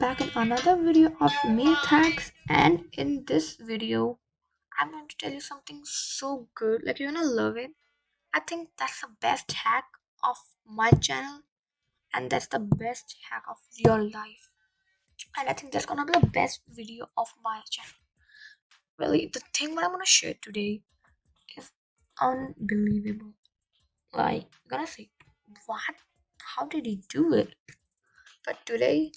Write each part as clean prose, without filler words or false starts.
back in another video of myth hacks, and in this video I'm going to tell you something so good, like you're gonna love it. I think that's the best hack of my channel, and that's the best hack of your life, and I think that's gonna be the best video of my channel. Really, the thing what I'm gonna share today is unbelievable. Like, you're gonna say, what? How did he do it? But today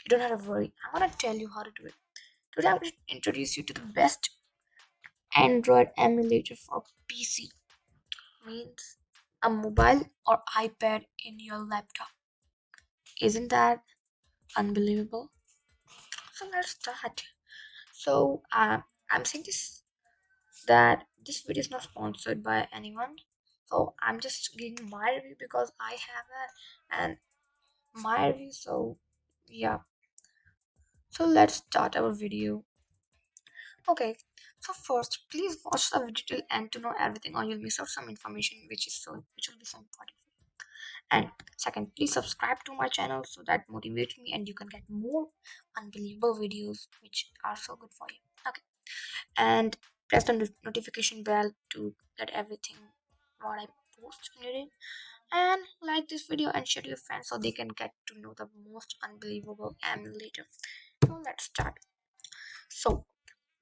you don't have to worry, I'm gonna tell you how to do it. Today I'm going to introduce you to the best Android emulator for PC. Means a mobile or iPad in your laptop. Isn't that unbelievable? So let's start. So I'm saying this that this video is not sponsored by anyone. So I'm just giving my review because I have it and my review. So yeah. So let's start our video. Okay, so first, please watch the video till end to know everything, or you'll miss out some information which will be so important for you. And second, please subscribe to my channel so that motivates me, and you can get more unbelievable videos which are so good for you. Okay, and press the notification bell to get everything what I post in it. And like this video and share to your friends so they can get to know the most unbelievable emulator. So let's start. So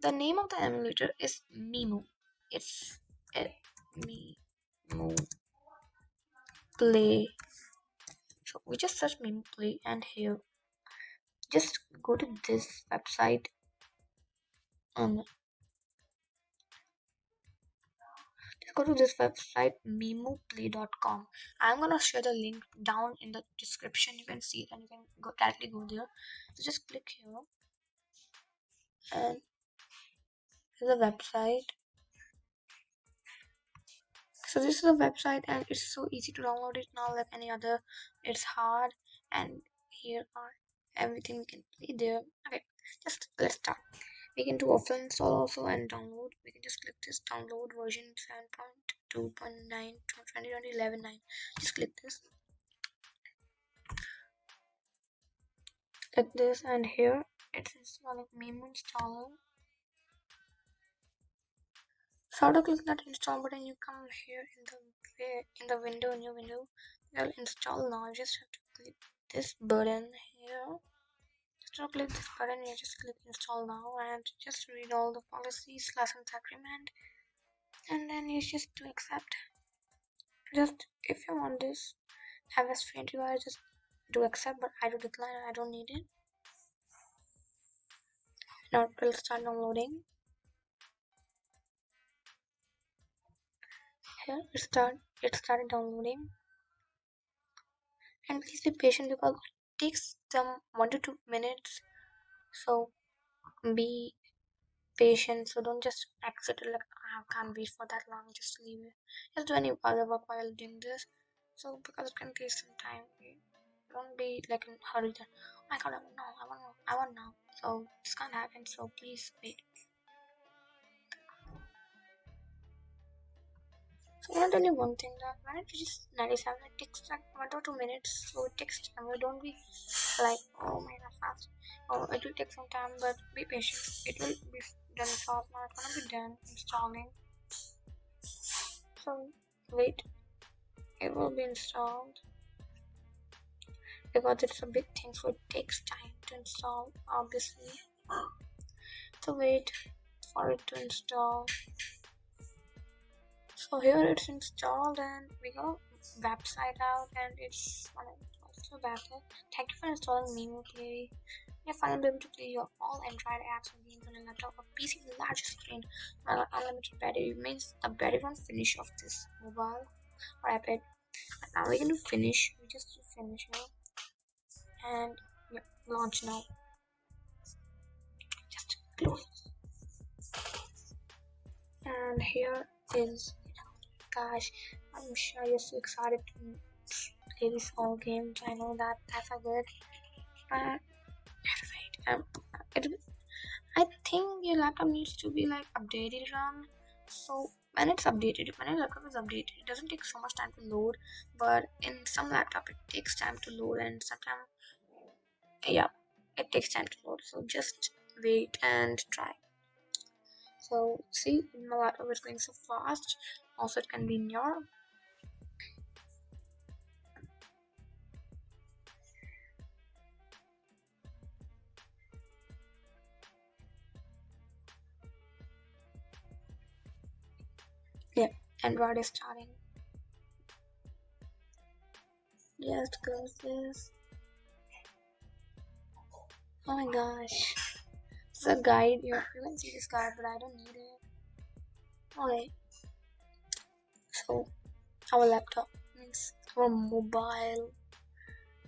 the name of the emulator is Mimo. It's a Mimo Play. So we just search Mimo Play, and here just go to this website and just go to this website mimoplay.com. I'm gonna share the link down in the description. You can see it and you can go directly go there. So just click here and there's a website. So this is a website and it's so easy to download it now like any other. It's hard, and here are everything we can see there. Okay, just let's start. We can do offline install also and download. We can just click this download version 7.2.9 2020 just click this, and here it's installing Memo installer. So to click that install button, you come here in the window, new window. You'll install now. You just have to click this button here. Just to click this button, you just click install now and just read all the policies, license agreement, and then you just to accept. Just if you want this, have a free antivirus, just do accept, but I do decline. I don't need it. Now it will start downloading. Here it started downloading. And please be patient because it takes them 1 to 2 minutes. So be patient. So don't just exit it like I can't wait for that long. Just leave it. Just do any other work while doing this. So because it can take some time. Don't be like in a hurry. That, oh my god, I want now. So this can't happen. So please wait. So I want to tell you one thing that when it reaches 97, it takes like 1 or 2 minutes. So it takes time. We don't be like, oh my god, fast. Oh, it will take some time, but be patient. It will be done short. Now it's gonna be done installing. So wait, it will be installed because it's a big thing, so it takes time to install, obviously. So wait for it to install. So here it's installed, and we go website out, and it's also website. Thank you for installing Memo Play. You're finally able to play your all Android apps and games on a laptop or PC with a large screen. Unlimited battery means the battery won't finish of this mobile or iPad. And now we can do finish. We just do finish now, and yeah, launch now. Just close. And here is it. Gosh, I'm sure you're so excited to play this whole game. I know that that's a good, but wait. I think your laptop needs to be like updated on. So when when your laptop is updated, it doesn't take so much time to load. But in some laptop, it takes time to load, and sometimes, yeah, it takes time to load, so just wait and try. So see, in my laptop it's going so fast. Also, it can be in your. Yeah, Android is starting. Just close this. Oh my gosh. This is a guide. You can see this guide, but I don't need it. Okay, so our laptop means our mobile.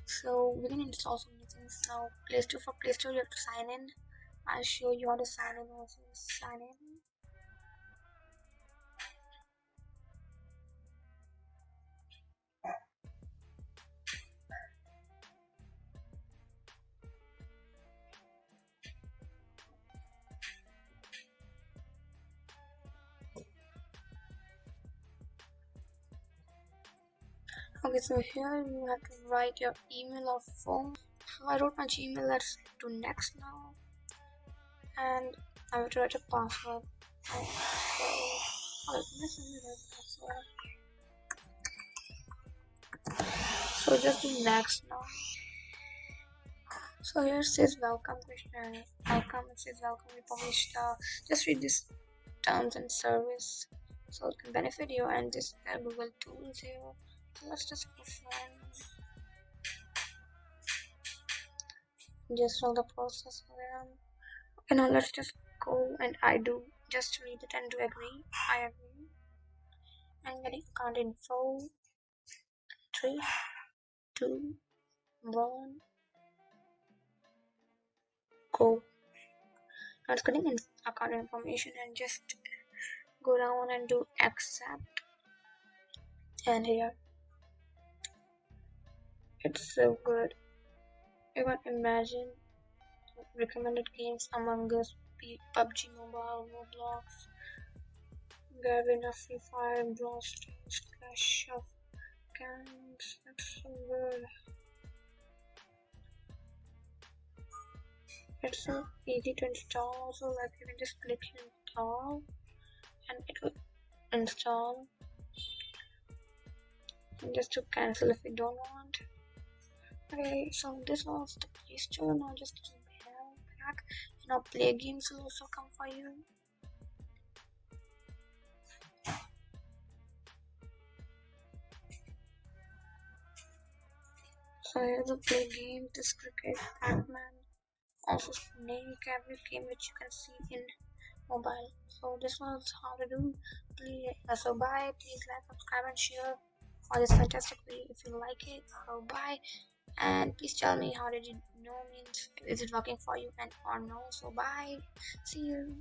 So we can install so many things now. Play Store, for Play Store you have to sign in. I'll show you how to sign in also. Sign in. Okay, so here you have to write your email or phone. So I wrote my Gmail. Let's do next now. And I have to write a password. Okay, so let me send you that password. So just do next now. So here it says welcome Krishna. Welcome, it says welcome, we published just read this terms and service so it can benefit you, and this Google tools here. So let's just go friends. Just all the process around. Okay, now let's just go and I do just read it and do agree. I agree. And getting account info. 3, 2, 1, go. Now it's getting in account information and just go down and do accept. And here it's so good. You can imagine recommended games Among Us, PUBG Mobile, Roblox, Garena, Free Fire, Brawl Stars, Clash of Clans. That's so good. It's so easy to install, so like you can just click install and it will install. And just to cancel if you don't want. Okay, so this was the Play Store. Now just back. Now play games will also come for you. So here's a play game, this cricket, Pac-Man, also Snake, every game which you can see in mobile. So this was how to do play. So bye, please like, subscribe and share for this fantastic video if you like it. So bye, and please tell me how did you know, means is it working for you and or no. So bye, see you.